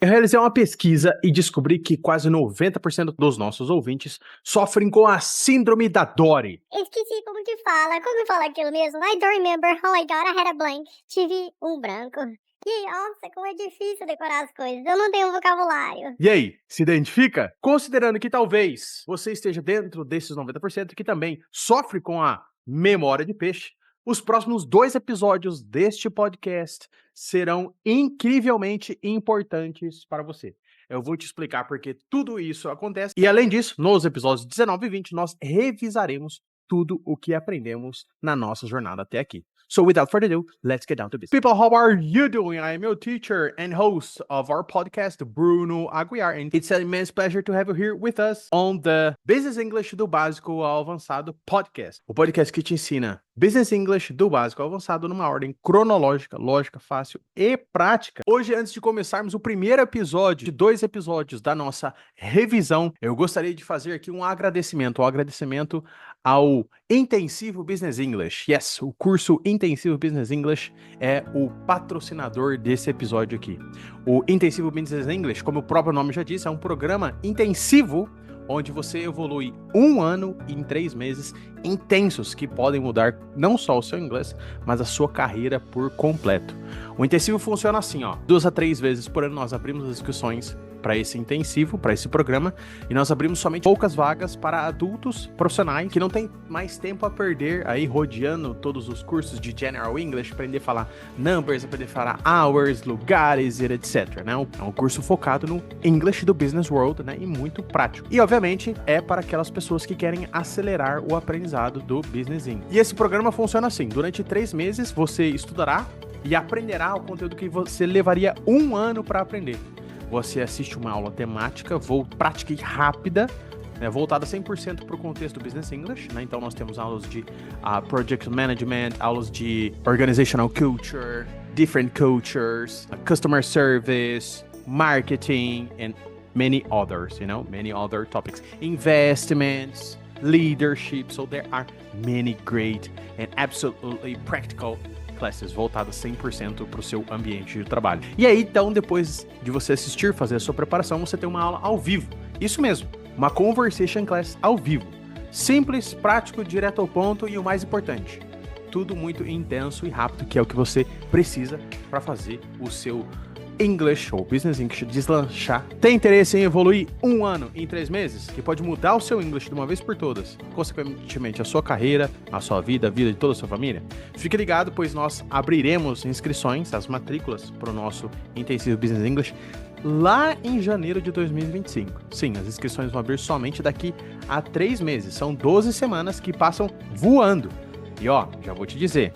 Eu realizei uma pesquisa e descobri que quase 90% dos nossos ouvintes sofrem com a síndrome da Dory. Esqueci como que fala. Como fala aquilo mesmo? I don't remember. Oh my god, I had a blank. Tive um branco. E, nossa, como é difícil decorar as coisas. Eu não tenho vocabulário. E aí, se identifica? Considerando que talvez você esteja dentro desses 90% que também sofre com a memória de peixe, os próximos 2 episódios deste podcast serão incrivelmente importantes para você. Eu vou te explicar porque tudo isso acontece. E além disso, nos episódios 19 e 20, nós revisaremos tudo o que aprendemos na nossa jornada até aqui. So without further ado, let's get down to business. People, how are you doing? I am your teacher and host of our podcast, Bruno Aguiar, and it's an immense pleasure to have you here with us on the Business English do Básico ao Avançado podcast. O podcast que te ensina Business English do Básico ao Avançado numa ordem cronológica, lógica, fácil e prática. Hoje, antes de começarmos o primeiro episódio de 2 episódios da nossa revisão, eu gostaria de fazer aqui um agradecimento ao Intensivo Business English. Yes, o curso Intensivo Business English é o patrocinador desse episódio aqui. O Intensivo Business English, como o próprio nome já diz, é um programa intensivo onde você evolui 1 ano em 3 meses intensos que podem mudar não só o seu inglês, mas a sua carreira por completo. O intensivo funciona assim, 2 a 3 vezes por ano nós abrimos as inscrições para esse intensivo, para esse programa, e nós abrimos somente poucas vagas para adultos profissionais que não tem mais tempo a perder aí rodeando todos os cursos de General English, aprender a falar numbers, aprender a falar hours, lugares, etc, né? É um curso focado no English do Business World, né? E muito prático. E, obviamente, é para aquelas pessoas que querem acelerar o aprendizado do Business English. E esse programa funciona assim, durante 3 meses você estudará e aprenderá o conteúdo que você levaria 1 ano para aprender. Você assiste uma aula temática, prática e rápida, né, voltada 100% para o contexto do Business English, né? Então nós temos aulas de Project Management, aulas de Organizational Culture, Different Cultures, Customer Service, Marketing, and many others, many other topics. Investments, Leadership, so there are many great and absolutely practical classes voltadas 100% para o seu ambiente de trabalho. E aí, então, depois de você assistir, fazer a sua preparação, você tem uma aula ao vivo. Isso mesmo, uma conversation class ao vivo. Simples, prático, direto ao ponto e o mais importante, tudo muito intenso e rápido, que é o que você precisa para fazer o seu English ou Business English deslanchar. Tem interesse em evoluir 1 ano em 3 meses? Que pode mudar o seu English de uma vez por todas, consequentemente a sua carreira, a sua vida, a vida de toda a sua família? Fique ligado, pois nós abriremos inscrições, as matrículas para o nosso Intensivo Business English lá em janeiro de 2025. Sim, as inscrições vão abrir somente daqui a 3 meses. São 12 semanas que passam voando. E já vou te dizer,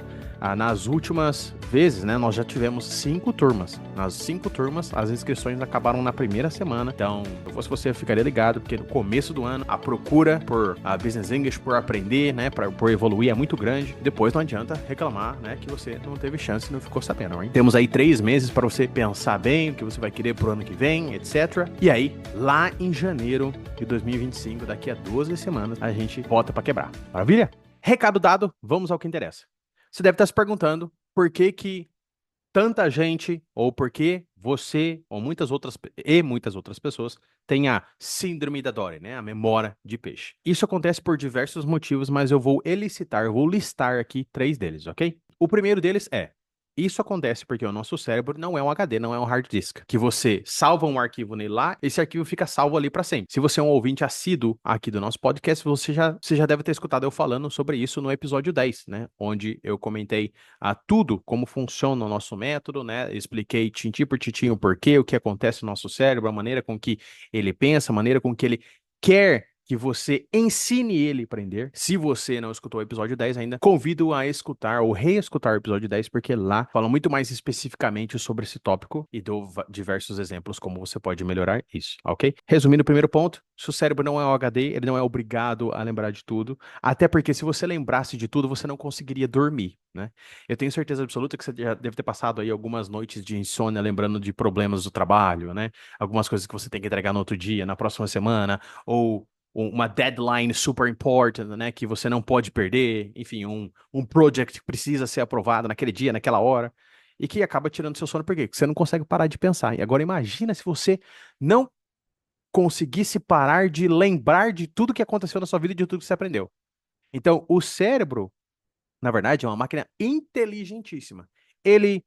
nas últimas vezes, né, nós já tivemos 5 turmas. Nas 5 turmas, as inscrições acabaram na primeira semana. Então, se fosse você, eu ficaria ligado, porque no começo do ano, a procura por Business English, por aprender, né, por evoluir é muito grande. Depois não adianta reclamar, né, que você não teve chance e não ficou sabendo, hein? Temos aí 3 meses para você pensar bem o que você vai querer pro ano que vem, etc. E aí, lá em janeiro de 2025, daqui a 12 semanas, a gente volta para quebrar. Maravilha? Recado dado, vamos ao que interessa. Você deve estar se perguntando por que tanta gente, ou por que você, ou muitas outras pessoas, têm a síndrome da Dory, né? A memória de peixe. Isso acontece por diversos motivos, mas eu vou listar aqui 3 deles, ok? O primeiro deles isso acontece porque o nosso cérebro não é um HD, não é um hard disk, que você salva um arquivo nele lá, esse arquivo fica salvo ali para sempre. Se você é um ouvinte assíduo aqui do nosso podcast, você já deve ter escutado eu falando sobre isso no episódio 10, né? Onde eu comentei tudo, como funciona o nosso método, né? Expliquei tintim por tintim o porquê, o que acontece no nosso cérebro, a maneira com que ele pensa, a maneira com que ele quer que você ensine ele a aprender. Se você não escutou o episódio 10 ainda, convido a escutar ou reescutar o episódio 10, porque lá fala muito mais especificamente sobre esse tópico e dou diversos exemplos como você pode melhorar isso, ok? Resumindo o primeiro ponto, se o cérebro não é um HD, ele não é obrigado a lembrar de tudo, até porque se você lembrasse de tudo, você não conseguiria dormir, né? Eu tenho certeza absoluta que você já deve ter passado aí algumas noites de insônia lembrando de problemas do trabalho, né? Algumas coisas que você tem que entregar no outro dia, na próxima semana, ou uma deadline super important, né, que você não pode perder, enfim, um project que precisa ser aprovado naquele dia, naquela hora. e que acaba tirando seu sono. Por quê? Porque você não consegue parar de pensar. E agora imagina se você não conseguisse parar de lembrar de tudo que aconteceu na sua vida e de tudo que você aprendeu. Então, o cérebro, na verdade, é uma máquina inteligentíssima. Ele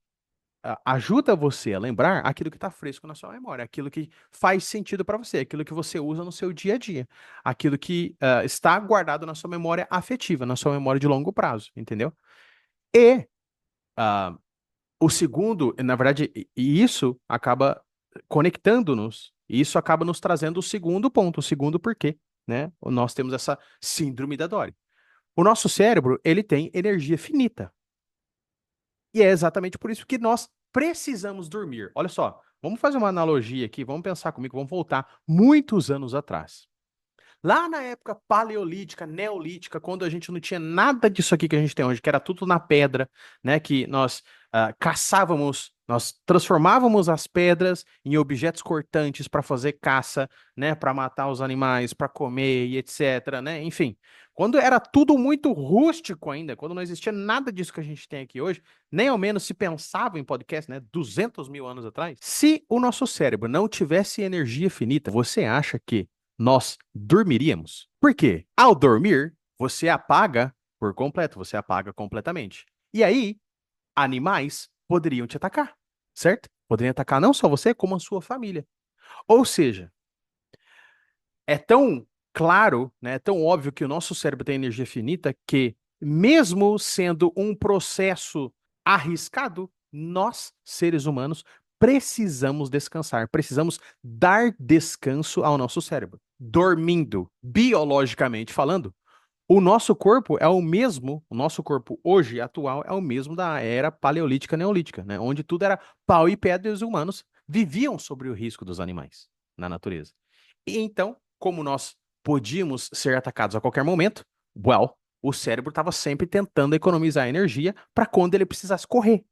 ajuda você a lembrar aquilo que está fresco na sua memória, aquilo que faz sentido para você, aquilo que você usa no seu dia a dia, aquilo que está guardado na sua memória afetiva, na sua memória de longo prazo, entendeu? E ah, o segundo, na verdade, e isso acaba conectando-nos, e isso acaba nos trazendo o segundo ponto, o segundo porquê, né? Nós temos essa síndrome da Dory. O nosso cérebro, ele tem energia finita. E é exatamente por isso que nós precisamos dormir. Olha só, vamos fazer uma analogia aqui, vamos pensar comigo, vamos voltar muitos anos atrás. Lá na época paleolítica, neolítica, quando a gente não tinha nada disso aqui que a gente tem hoje, que era tudo na pedra, né? Que nós caçávamos, nós transformávamos as pedras em objetos cortantes para fazer caça, né? Para matar os animais, para comer e etc, né? Enfim, quando era tudo muito rústico ainda, quando não existia nada disso que a gente tem aqui hoje, nem ao menos se pensava em podcast, né? 200 mil anos atrás. Se o nosso cérebro não tivesse energia finita, você acha que nós dormiríamos? Por quê? Ao dormir, você apaga por completo, você apaga completamente. E aí, animais poderiam te atacar, certo? Poderiam atacar não só você, como a sua família. Ou seja, é tão claro, né, é tão óbvio que o nosso cérebro tem energia finita que, mesmo sendo um processo arriscado, nós, seres humanos, precisamos descansar, precisamos dar descanso ao nosso cérebro. Dormindo, biologicamente falando, o nosso corpo é o mesmo, o nosso corpo hoje, atual, é o mesmo da era paleolítica neolítica, né? Onde tudo era pau e pedra e os humanos viviam sobre o risco dos animais na natureza. E então, como nós podíamos ser atacados a qualquer momento, o cérebro estava sempre tentando economizar energia para quando ele precisasse correr,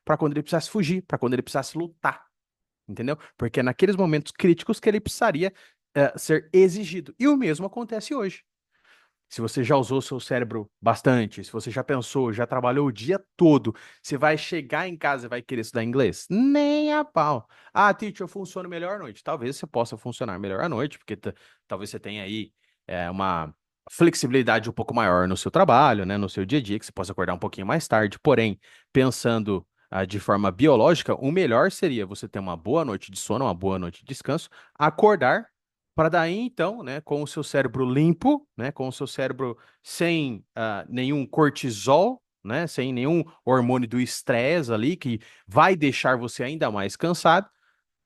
para quando ele precisasse fugir, para quando ele precisasse lutar, entendeu? Porque é naqueles momentos críticos que ele precisaria ser exigido. E o mesmo acontece hoje. Se você já usou seu cérebro bastante, se você já pensou, já trabalhou o dia todo, você vai chegar em casa e vai querer estudar inglês? Nem a pau. Ah, teacher, eu funciono melhor à noite. Talvez você possa funcionar melhor à noite, porque talvez você tenha aí uma flexibilidade um pouco maior no seu trabalho, né, no seu dia a dia, que você possa acordar um pouquinho mais tarde. Porém, pensando de forma biológica, o melhor seria você ter uma boa noite de sono, uma boa noite de descanso, acordar para daí, então, né, com o seu cérebro limpo, né, com o seu cérebro sem nenhum cortisol, né, sem nenhum hormônio do estresse ali, que vai deixar você ainda mais cansado,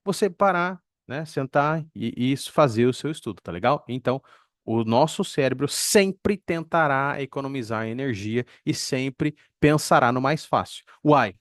você parar, né, sentar e fazer o seu estudo, tá legal? Então, o nosso cérebro sempre tentará economizar energia e sempre pensará no mais fácil. Uai,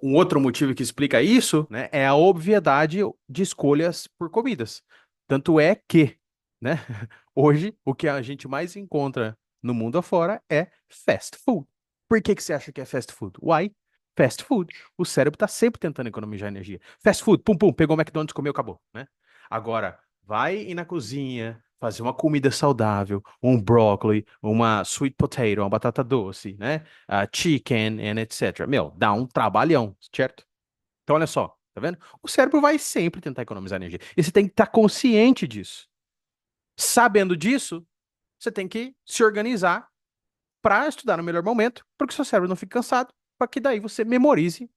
um outro motivo que explica isso, né, é a obviedade de escolhas por comidas. Tanto é que, né, hoje o que a gente mais encontra no mundo afora é fast food. Por que que você acha que é fast food? Why? Fast food. O cérebro está sempre tentando economizar energia. Fast food, pum pum, pegou o McDonald's, comeu, acabou, né? Agora, vai ir na cozinha, fazer uma comida saudável, um brócolis, uma sweet potato, uma batata doce, né? Chicken and etc. Meu, dá um trabalhão, certo? Então, olha só, tá vendo? O cérebro vai sempre tentar economizar energia. E você tem que estar consciente disso. Sabendo disso, você tem que se organizar para estudar no melhor momento, para que seu cérebro não fique cansado, para que daí você memorize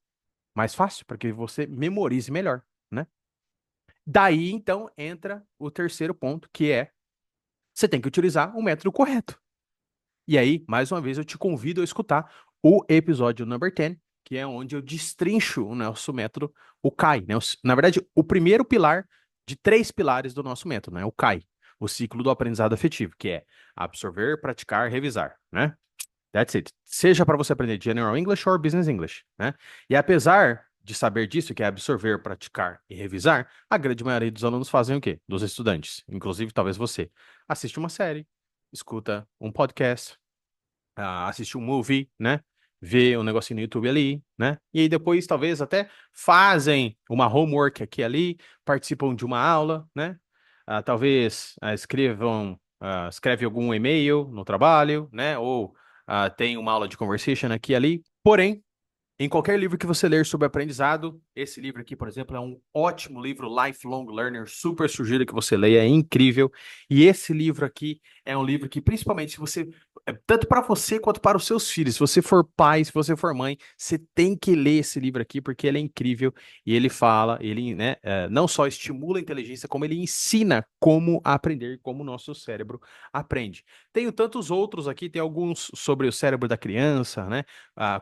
mais fácil, para que você memorize melhor, né? Daí, então, entra o terceiro ponto, que é você tem que utilizar o método correto. E aí, mais uma vez, eu te convido a escutar o episódio number 10, que é onde eu destrincho o nosso método, o CAI, né? Na verdade, o primeiro pilar de 3 pilares do nosso método, né? O CAI, o ciclo do aprendizado afetivo, que é absorver, praticar, revisar, né? That's it. Seja para você aprender General English ou Business English, né? E apesar de saber disso, que é absorver, praticar e revisar, a grande maioria dos alunos fazem o quê? Dos estudantes, inclusive talvez você. Assiste uma série, escuta um podcast, assiste um movie, né? Vê um negocinho no YouTube ali, né? E aí depois talvez até fazem uma homework aqui e ali, participam de uma aula, né? Talvez escreve algum e-mail no trabalho, né? Ou tem uma aula de conversation aqui e ali. Porém, Em qualquer livro que você ler sobre aprendizado, esse livro aqui, por exemplo, é um ótimo livro, Lifelong Learner, super sugiro que você leia, é incrível. E esse livro aqui é um livro que, principalmente, se você, tanto para você quanto para os seus filhos, se você for pai, se você for mãe, você tem que ler esse livro aqui, porque ele é incrível e ele fala, ele, né, não só estimula a inteligência, como ele ensina como aprender, como o nosso cérebro aprende. Tenho tantos outros aqui, tem alguns sobre o cérebro da criança, né?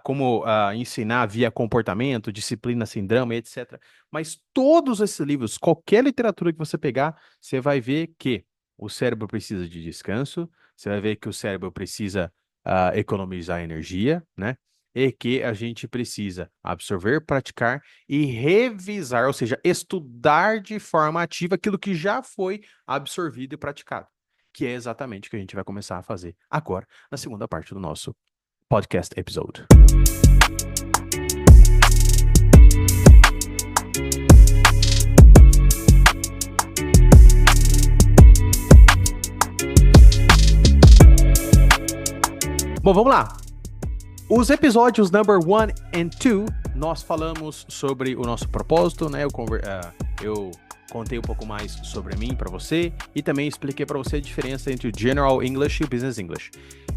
Como ensinar via comportamento, disciplina sem drama, etc. Mas todos esses livros, qualquer literatura que você pegar, você vai ver que o cérebro precisa de descanso, você vai ver que o cérebro precisa economizar energia, né? E que a gente precisa absorver, praticar e revisar, ou seja, estudar de forma ativa aquilo que já foi absorvido e praticado, que é exatamente o que a gente vai começar a fazer agora, na segunda parte do nosso podcast episode. Bom, vamos lá. Os episódios number 1 and 2, nós falamos sobre o nosso propósito, né? Eu contei um pouco mais sobre mim para você e também expliquei para você a diferença entre o General English e o Business English.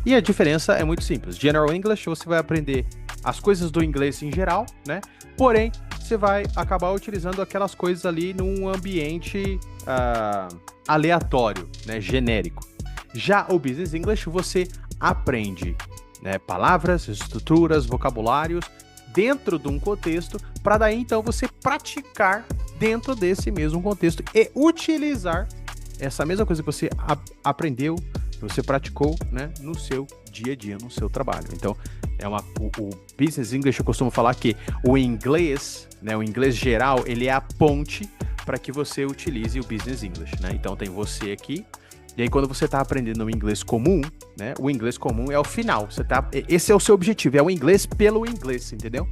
E a diferença é muito simples. General English, você vai aprender as coisas do inglês em geral, né? Porém, você vai acabar utilizando aquelas coisas ali num ambiente aleatório, né? Genérico. Já o Business English, você aprende, né, palavras, estruturas, vocabulários dentro de um contexto, para daí então você praticar dentro desse mesmo contexto e utilizar essa mesma coisa que você aprendeu, que você praticou, né, no seu dia a dia, no seu trabalho. Então, o Business English, eu costumo falar que o inglês, né, o inglês geral, ele é a ponte para que você utilize o Business English, né? Então, tem você aqui. E aí, quando você está aprendendo o inglês comum, né? O inglês comum é o final. Esse é o seu objetivo, é o inglês pelo inglês, entendeu?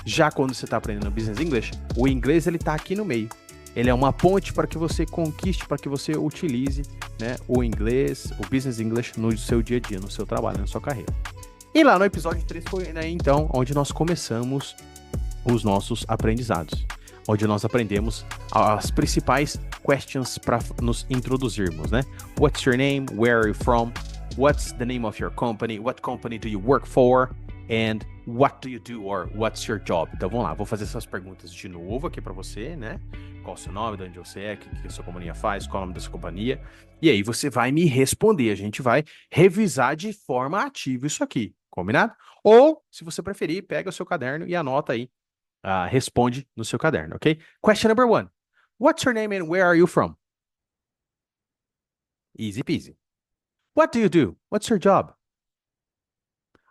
Já quando você está aprendendo Business English, o inglês ele está aqui no meio. Ele é uma ponte para que você conquiste, para que você utilize, né, o inglês, o Business English no seu dia a dia, no seu trabalho, na sua carreira. E lá no episódio 3 foi, né, então, onde nós começamos os nossos aprendizados, onde nós aprendemos as principais questions para nos introduzirmos, né? What's your name? Where are you from? What's the name of your company? What company do you work for? And what do you do or what's your job? Então vamos lá, vou fazer essas perguntas de novo aqui para você, né? Qual o seu nome, de onde você é, o que a sua companhia faz, qual o nome da sua companhia. E aí você vai me responder, a gente vai revisar de forma ativa isso aqui, combinado? Ou, se você preferir, pega o seu caderno e anota aí. Responde no seu caderno, ok? Question number 1. What's your name and where are you from? Easy peasy. What do you do? What's your job?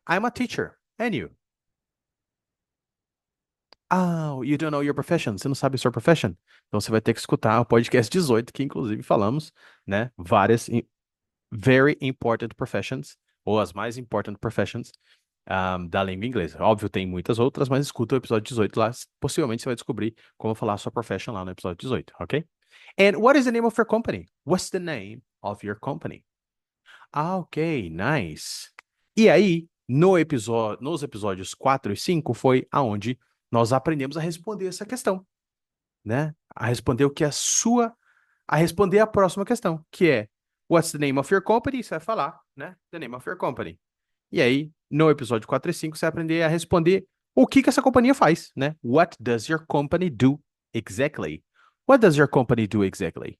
I'm a teacher. And you? Oh, you don't know your profession. Você não sabe a sua profession? Então você vai ter que escutar o podcast 18, que inclusive falamos, né, várias very important professions, ou as mais important professions da língua inglesa. Óbvio, tem muitas outras, mas escuta o episódio 18 lá. Possivelmente você vai descobrir como falar a sua profession lá no episódio 18, ok? And what is the name of your company? What's the name of your company? Ok, nice. E aí, nos episódios 4 e 5 foi aonde nós aprendemos a responder essa questão, né? A responder a responder a próxima questão, que é What's the name of your company? Você vai falar, né? The name of your company. E aí, no episódio 4 e 5, você vai aprender a responder o que essa companhia faz, né? What does your company do exactly? What does your company do exactly?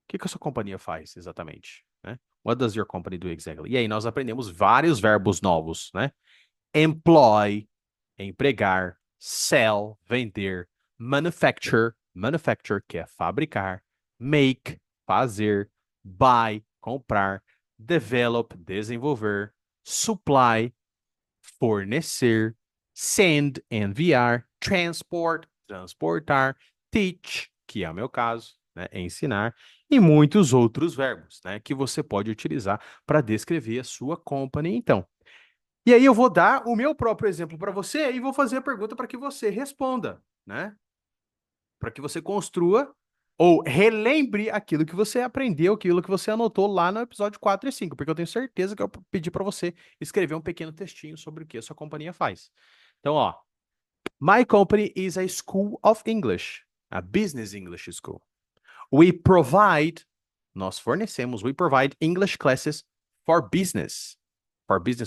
O que a sua companhia faz exatamente, né? What does your company do exactly? E aí nós aprendemos vários verbos novos, né? Employ, empregar, sell, vender, manufacture, que é fabricar, make, fazer, buy, comprar, develop, desenvolver, supply, fornecer, send, enviar, transport, transportar, teach, que é o meu caso, né, ensinar, e muitos outros verbos, né, que você pode utilizar para descrever a sua company, então. E aí eu vou dar o meu próprio exemplo para você e vou fazer a pergunta para que você responda, né? Para que você construa ou relembre aquilo que você aprendeu, aquilo que você anotou lá no episódio 4 e 5, porque eu tenho certeza que eu pedi para você escrever um pequeno textinho sobre o que a sua companhia faz. Então, ó, My company is a school of English, a business English school. We provide, nós fornecemos, we provide English classes for business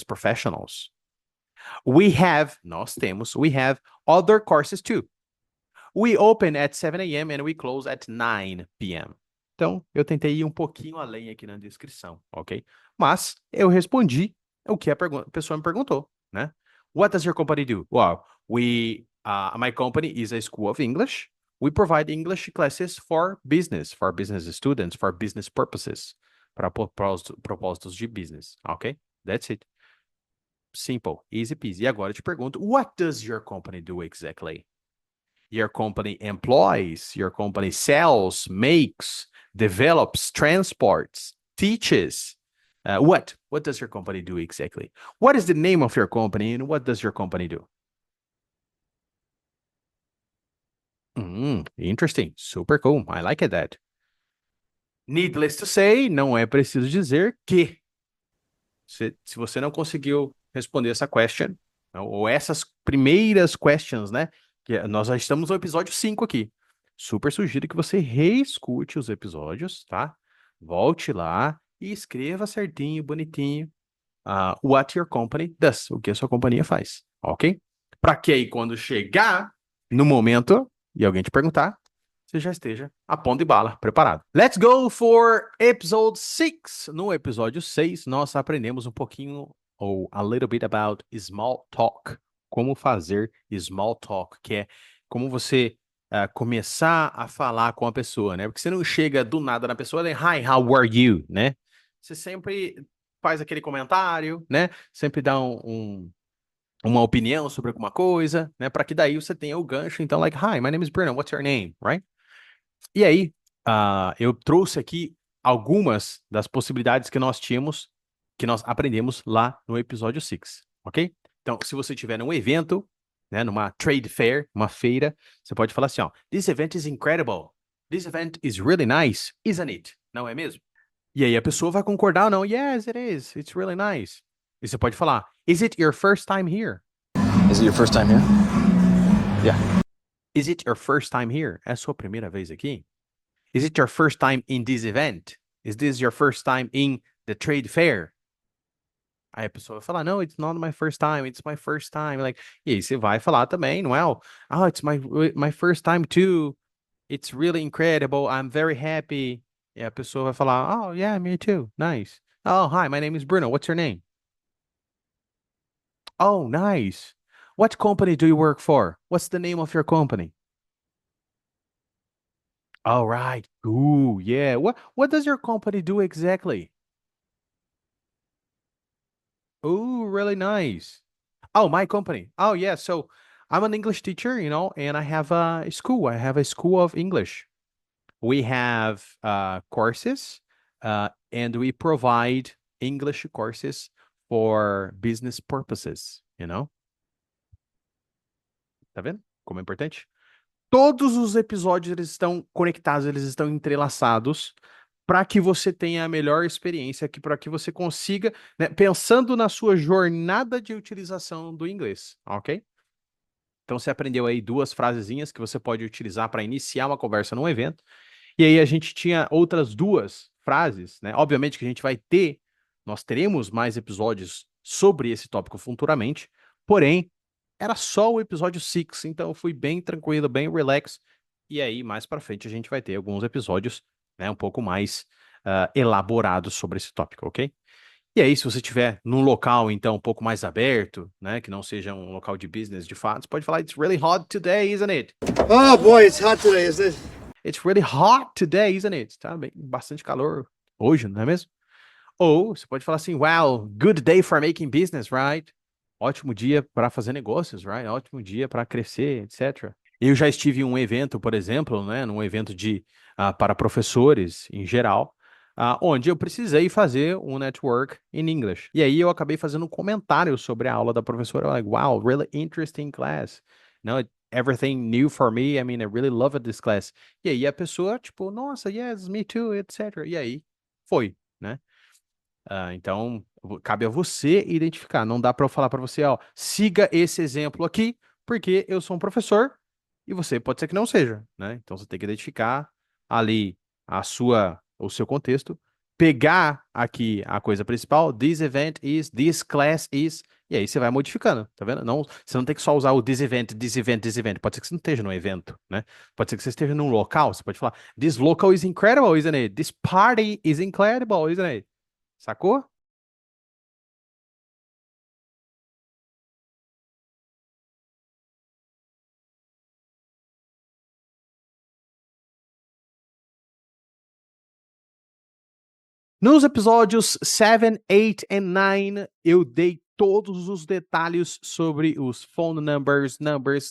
professionals. Nós temos, we have other courses too. We open at 7 a.m. and we close at 9 p.m. Então, eu tentei ir um pouquinho além aqui na descrição, ok? Mas eu respondi o que a pessoa me perguntou, né? What does your company do? Well, my company is a school of English. We provide English classes for business students, for business purposes, para propósitos de business, ok? That's it. Simple, easy peasy. E agora eu te pergunto, what does your company do exactly? Your company employs, your company sells, makes, develops, transports, teaches. What does your company do exactly? What is the name of your company and what does your company do? Interesting. Super cool. I like that. Needless to say, não é preciso dizer que se você não conseguiu responder essa question, ou essas primeiras questions, né? Que nós já estamos no episódio 5 aqui. Super sugiro que você reescute os episódios, tá? Volte lá e escreva certinho, bonitinho, what your company does, o que a sua companhia faz, ok? Para que aí quando chegar no momento e alguém te perguntar, você já esteja a ponto de bala, preparado. Let's go for episode 6. No episódio 6, nós aprendemos um pouquinho, ou a little bit about small talk. Como fazer small talk, que é como você começar a falar com a pessoa, né? Porque você não chega do nada na pessoa e hi, how are you, né? Você sempre faz aquele comentário, né? Sempre dá uma opinião sobre alguma coisa, né? Para que daí você tenha o gancho. Então, like, hi, my name is Bruno, what's your name, right? E aí, eu trouxe aqui algumas das possibilidades que nós tínhamos, que nós aprendemos lá no episódio 6, ok? Então, se você tiver num evento, né, numa trade fair, uma feira, você pode falar assim, ó, This event is incredible. This event is really nice, isn't it? Não é mesmo? E aí a pessoa vai concordar ou não. Yes, it is. It's really nice. E você pode falar, Is it your first time here? Is it your first time here? Yeah. Is it your first time here? É a sua primeira vez aqui? Is it your first time in this event? Is this your first time in the trade fair? Aí a pessoa vai falar, no, it's not my first time, it's my first time. Like, e aí você vai falar também, não é? Oh, it's my first time too. It's really incredible. I'm very happy. E a pessoa vai falar, oh, yeah, me too. Nice. Oh, hi, my name is Bruno. What's your name? Oh, nice. What company do you work for? What's the name of your company? All right. Ooh, yeah. What does your company do exactly? Ooh, really nice. Oh, my company. Oh, yeah. So I'm an English teacher, and I have a school. I have a school of English. We have courses, and we provide English courses for business purposes, Tá vendo como é importante? Todos os episódios eles estão conectados, eles estão entrelaçados para que você tenha a melhor experiência, para que você consiga, né, pensando na sua jornada de utilização do inglês, ok? Então você aprendeu aí 2 frasezinhas que você pode utilizar para iniciar uma conversa num evento. E aí a gente tinha outras 2 frases, né? Obviamente que nós teremos mais episódios sobre esse tópico futuramente, porém, era só o episódio 6, então eu fui bem tranquilo, bem relax. E aí, mais pra frente, a gente vai ter alguns episódios, né, um pouco mais elaborados sobre esse tópico, ok? E aí, se você estiver num local, então, um pouco mais aberto, né, que não seja um local de business, de fato, você pode falar, It's really hot today, isn't it? Oh boy, it's hot today, isn't it? It's really hot today, isn't it? Tá bem, bastante calor hoje, não é mesmo? Ou você pode falar assim, wow, good day for making business, right? Ótimo dia para fazer negócios, right? Ótimo dia para crescer, etc. Eu já estive em um evento, por exemplo, né, num evento para professores em geral, onde eu precisei fazer um network in English. E aí eu acabei fazendo um comentário sobre a aula da professora, like, wow, really interesting class. Everything new for me. I mean, I really loved this class. E aí a pessoa, tipo, nossa, yes, me too, etc. E aí foi, né? Então, cabe a você identificar. Não dá para eu falar para você, ó, siga esse exemplo aqui, porque eu sou um professor e você pode ser que não seja, né? Então você tem que identificar ali o seu contexto, pegar aqui a coisa principal, this event is, this class is, e aí você vai modificando, tá vendo? Não, você não tem que só usar o this event, this event, this event. Pode ser que você não esteja num evento, né? Pode ser que você esteja num local, você pode falar, this local is incredible, isn't it? This party is incredible, isn't it? Sacou? Nos episódios 7, 8 e 9, eu dei todos os detalhes sobre os phone numbers,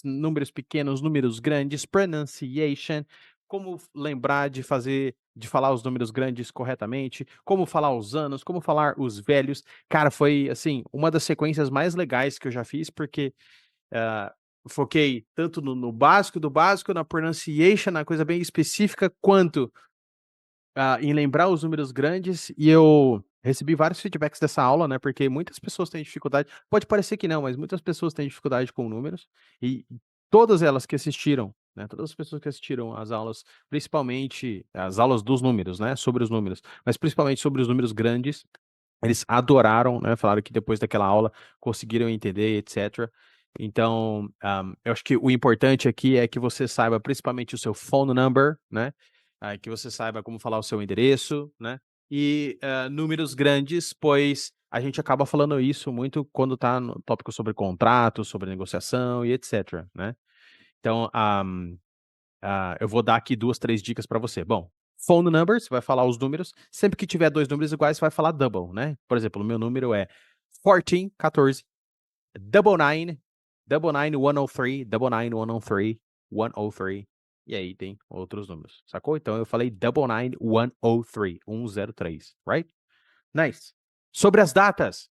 números pequenos, números grandes, pronunciation, como lembrar de falar os números grandes corretamente, como falar os anos, como falar os velhos. Cara, foi, assim, uma das sequências mais legais que eu já fiz, porque foquei tanto no básico do básico, na pronunciation, na coisa bem específica, quanto em lembrar os números grandes, e eu recebi vários feedbacks dessa aula, né? Porque muitas pessoas têm dificuldade. Pode parecer que não, mas muitas pessoas têm dificuldade com números. E todas elas que assistiram, né? Todas as pessoas que assistiram às aulas, principalmente as aulas dos números, né? Sobre os números, mas principalmente sobre os números grandes, eles adoraram, né? Falaram que depois daquela aula conseguiram entender, etc. Então, eu acho que o importante aqui é que você saiba principalmente o seu phone number, né? Que você saiba como falar o seu endereço, né? E números grandes, pois a gente acaba falando isso muito quando está no tópico sobre contrato, sobre negociação e etc, né? Então, eu vou dar aqui 2, 3 dicas para você. Bom, phone number, você vai falar os números. Sempre que tiver 2 números iguais, você vai falar double, né? Por exemplo, o meu número é 14, 14, 99, 99, 103, 99, 103, 103. E aí tem outros números, sacou? Então eu falei 99, 103, 103, right? Nice. Sobre as datas,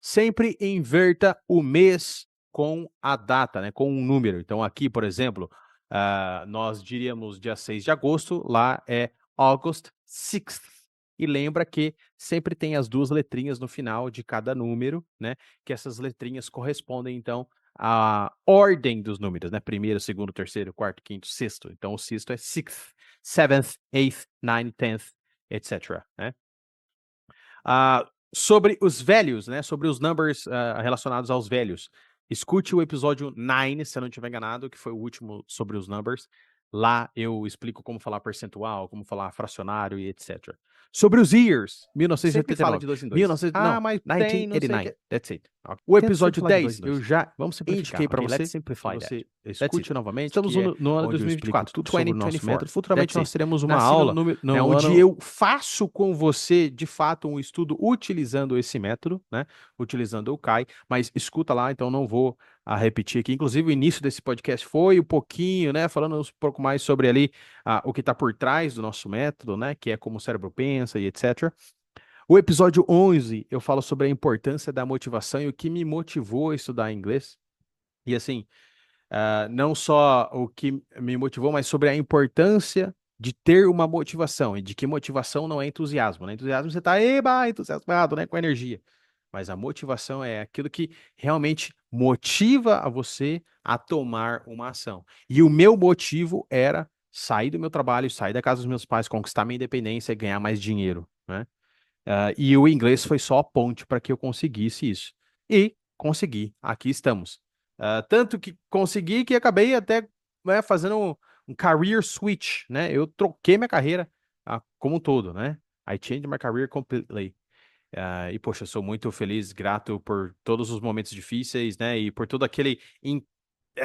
sempre inverta o mês com a data, né? Com um número. Então aqui, por exemplo, nós diríamos dia 6 de agosto, lá é August 6th. E lembra que sempre tem as 2 letrinhas no final de cada número, né? Que essas letrinhas correspondem, então, à ordem dos números, né? Primeiro, segundo, terceiro, quarto, quinto, sexto. Então o sexto é 6th, 7th, 8th, 9th, 10th, etc, né? Sobre os velhos, né? Sobre os numbers relacionados aos velhos. Escute o episódio 9, se eu não estiver enganado, que foi o último sobre os numbers. Lá eu explico como falar percentual, como falar fracionário e etc. Sobre os years, Sempre fala 1989. de 2 em 2. 1900, não, Mas tem, não sei o 1989. que. That's it. O Tenta episódio sempre falar de 2 10, em 2. eu já Vamos simplificar, indiquei para ok? você. Let's simplify Que você that. escute novamente. Estamos que é no ano de onde eu explico 2024, tudo sobre o nosso 2024. método. Futuramente That's nós it. teremos uma Nasci no aula número- no né, onde ano- eu faço com você, de fato, um estudo utilizando esse método, né? Utilizando o Kai, mas escuta lá, então não vou repetir aqui. Inclusive, o início desse podcast foi um pouquinho, né? Falando um pouco mais sobre ali o que está por trás do nosso método, né? Que é como o cérebro pensa e etc. O episódio 11, eu falo sobre a importância da motivação e o que me motivou a estudar inglês. E assim, não só o que me motivou, mas sobre a importância de ter uma motivação, e de que motivação não é entusiasmo, né? Entusiasmo você tá, eba, entusiasmado, né? Com energia. Mas a motivação é aquilo que realmente motiva a você a tomar uma ação. E o meu motivo era sair do meu trabalho, sair da casa dos meus pais, conquistar minha independência e ganhar mais dinheiro, né? E o inglês foi só a ponte para que eu conseguisse isso. E consegui, aqui estamos. Tanto que consegui que acabei até fazendo um career switch, né? Eu troquei minha carreira como um todo, né? I changed my career completely. E, poxa, eu sou muito feliz, grato por todos os momentos difíceis, né? E por todo aquele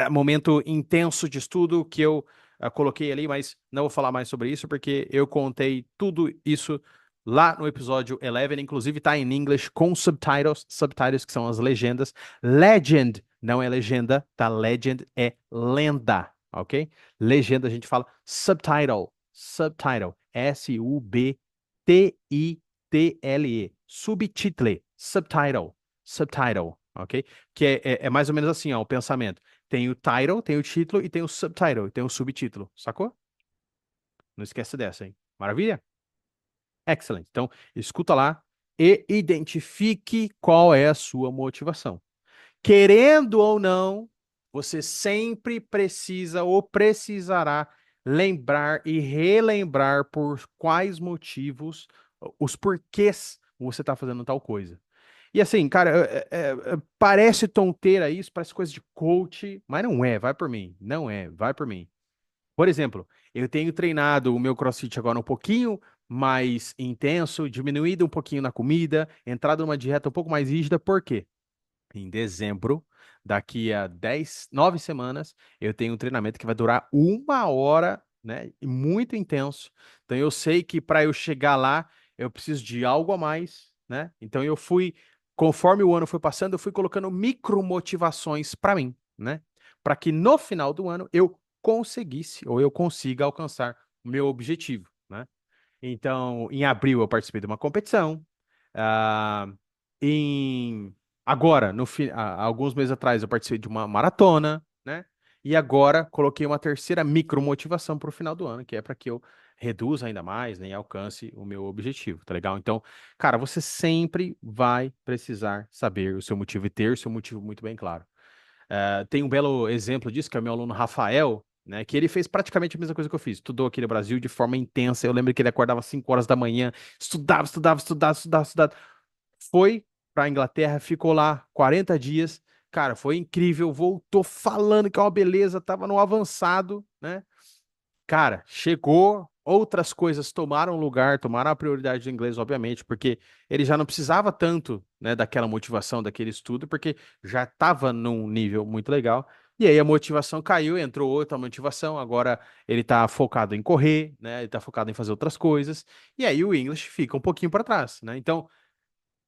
momento intenso de estudo que eu coloquei ali, mas não vou falar mais sobre isso, porque eu contei tudo isso lá no episódio 11, inclusive tá em inglês com subtitles que são as legendas. Legend não é legenda, tá? Legend é lenda, ok? Legenda a gente fala subtitle, S-U-B-T-I-T-L-E, subtitle, ok? Que é mais ou menos assim, ó, o pensamento. Tem o title, tem o título e tem o subtitle, tem o subtítulo, sacou? Não esquece dessa, hein? Maravilha? Excellent. Então, escuta lá e identifique qual é a sua motivação. querendo ou não, você sempre precisa ou precisará lembrar e relembrar por quais motivos, os porquês você está fazendo tal coisa. E assim, cara, parece tonteira isso, parece coisa de coach, mas não é, vai por mim. Não é, vai por mim. Por exemplo, eu tenho treinado o meu CrossFit agora um pouquinho mais intenso, diminuído um pouquinho na comida, entrado numa dieta um pouco mais rígida, por quê? Em dezembro, daqui a 9 semanas, eu tenho um treinamento que vai durar 1 hora, né? E muito intenso. Então eu sei que para eu chegar lá, eu preciso de algo a mais, né? Então eu fui, conforme o ano foi passando, eu fui colocando micro motivações para mim, né? Para que no final do ano eu conseguisse ou eu consiga alcançar o meu objetivo, né? Então, em abril eu participei de uma competição. ah, em Agora, alguns meses atrás, eu participei de uma maratona, né? E agora coloquei uma terceira micromotivação para o final do ano, que é para que eu reduza ainda mais, né, e alcance o meu objetivo, tá legal? Então, cara, você sempre vai precisar saber o seu motivo e ter o seu motivo muito bem claro. Tem um belo exemplo disso, que é o meu aluno Rafael, né, que ele fez praticamente a mesma coisa que eu fiz. Estudou aqui no Brasil de forma intensa. Eu lembro que ele acordava às 5 horas da manhã, estudava. Foi para a Inglaterra, ficou lá 40 dias. Cara, foi incrível. Voltou falando que é uma beleza, tava no avançado, né? Cara, chegou, outras coisas tomaram lugar, tomaram a prioridade do inglês, obviamente, porque ele já não precisava tanto, né, daquela motivação, daquele estudo, porque já estava num nível muito legal. E aí a motivação caiu, entrou outra motivação, agora ele está focado em correr, né, ele está focado em fazer outras coisas, e aí o English fica um pouquinho para trás, né? Então,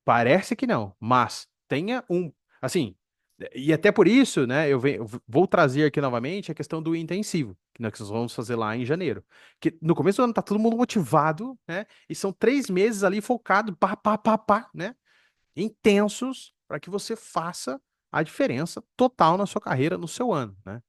parece que não, mas tenha um, assim, e até por isso, né, eu vou trazer aqui novamente a questão do intensivo, que nós vamos fazer lá em janeiro. Que no começo do ano tá todo mundo motivado, né, e são 3 meses ali focado, pá, né, intensos, para que você faça a diferença total na sua carreira, no seu ano, né.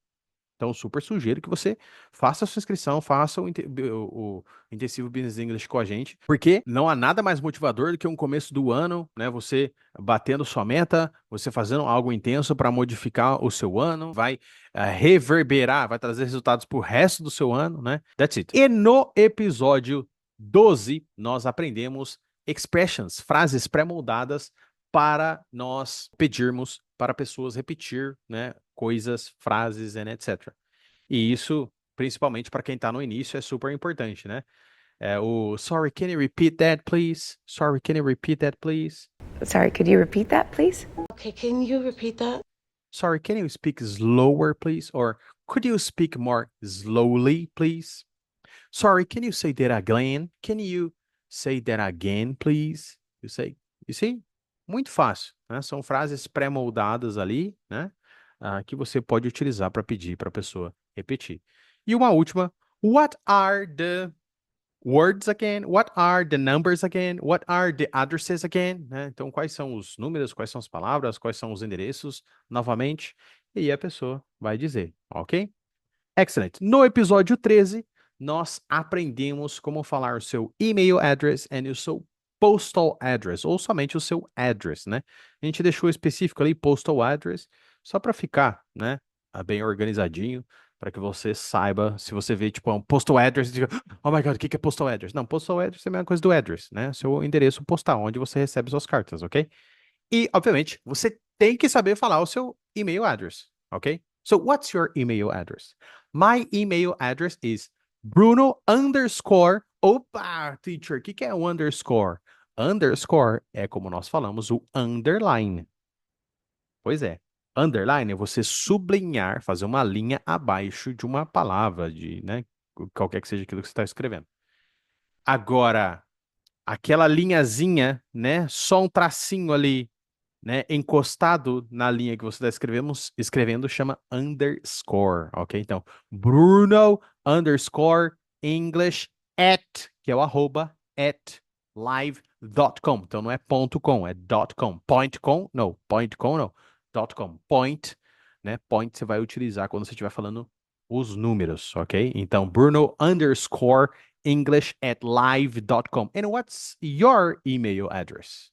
Então, super sugiro que você faça a sua inscrição, faça o Intensivo Business English com a gente, porque não há nada mais motivador do que um começo do ano, né? Você batendo sua meta, você fazendo algo intenso para modificar o seu ano, vai reverberar, vai trazer resultados pro resto do seu ano, né? That's it. E no episódio 12, nós aprendemos expressions, frases pré-moldadas para nós pedirmos para pessoas repetir, né, coisas, frases, e etc. E isso, principalmente para quem está no início, é super importante, né? Sorry, can you repeat that, please? Sorry, can you repeat that, please? Sorry, could you repeat that, please? Okay, can you repeat that? Sorry, can you speak slower, please? Or could you speak more slowly, please? Sorry, can you say that again? Can you say that again, please? You see? Muito fácil, né? São frases pré-moldadas ali, né? Que você pode utilizar para pedir para a pessoa repetir. E uma última, what are the words again? What are the numbers again? What are the addresses again? Né? Então, quais são os números, quais são as palavras, quais são os endereços, novamente, e aí a pessoa vai dizer, ok? Excellent. No episódio 13, nós aprendemos como falar o seu email address e o seu postal address, ou somente o seu address, né? A gente deixou específico ali, postal address, só para ficar, né, bem organizadinho, para que você saiba, se você vê, tipo, um postal address, diga, oh my God, o que é postal address? Não, postal address é a mesma coisa do address, né? Seu endereço postal, onde você recebe suas cartas, ok? E, obviamente, você tem que saber falar o seu email address, ok? So, what's your email address? My email address is Bruno _ Opa, teacher, o que é o underscore? Underscore é como nós falamos o underline. Pois é. Underline é você sublinhar, fazer uma linha abaixo de uma palavra, né? Qualquer que seja aquilo que você está escrevendo. Agora, aquela linhazinha, né? Só um tracinho ali, né, encostado na linha que você está escrevendo, chama underscore, ok? Então, Bruno _ English que é o @ live.com. Então, não é .com, é .com. .com, não. .com. Point, né? Point você vai utilizar quando você estiver falando os números, ok? Então, Bruno _ English @live.com. And what's your email address?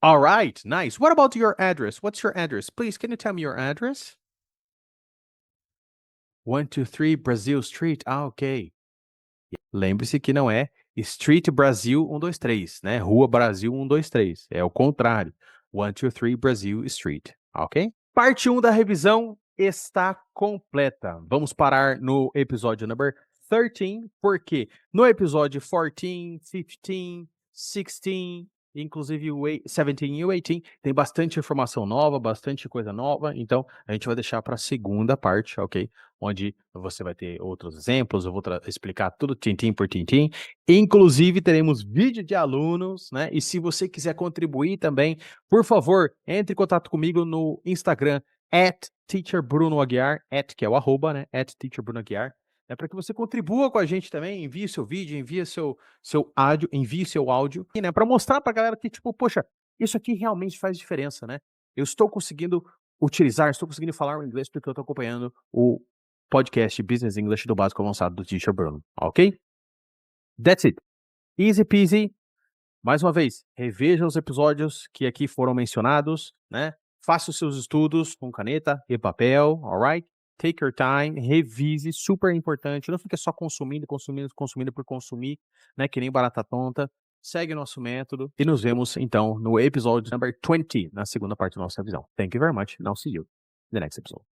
All right, nice. What about your address? What's your address? Please, can you tell me your address? 123 Brazil Street. Ah, ok. Lembre-se que não é Street Brasil 123, né? Rua Brasil 123. É o contrário. 123 Brasil Street, ok? Parte 1 da revisão está completa. Vamos parar no episódio number 13, porque no episódio 14, 15, 16, inclusive o 17 e o 18, tem bastante informação nova, bastante coisa nova, então a gente vai deixar para a segunda parte, ok? Onde você vai ter outros exemplos, eu vou explicar tudo tintim por tintim. Inclusive, teremos vídeo de alunos, né? E se você quiser contribuir também, por favor, entre em contato comigo no Instagram, @teacherbrunoaguiar, que é o @ né? @teacherbrunoaguiar, né? Para que você contribua com a gente também, envie seu vídeo, envie seu áudio, e, né? Para mostrar para a galera que, tipo, poxa, isso aqui realmente faz diferença, né? Eu estou conseguindo estou conseguindo falar o inglês porque eu estou acompanhando o podcast Business English do Básico Avançado do Teacher Bruno, ok? That's it. Easy peasy. Mais uma vez, reveja os episódios que aqui foram mencionados, né? Faça os seus estudos com caneta e papel, alright? Take your time, revise, super importante. Não fica só consumindo por consumir, né? Que nem barata tonta. Segue o nosso método e nos vemos, então, no episódio number 20, na segunda parte da nossa revisão. Thank you very much, and I'll see you in the next episode.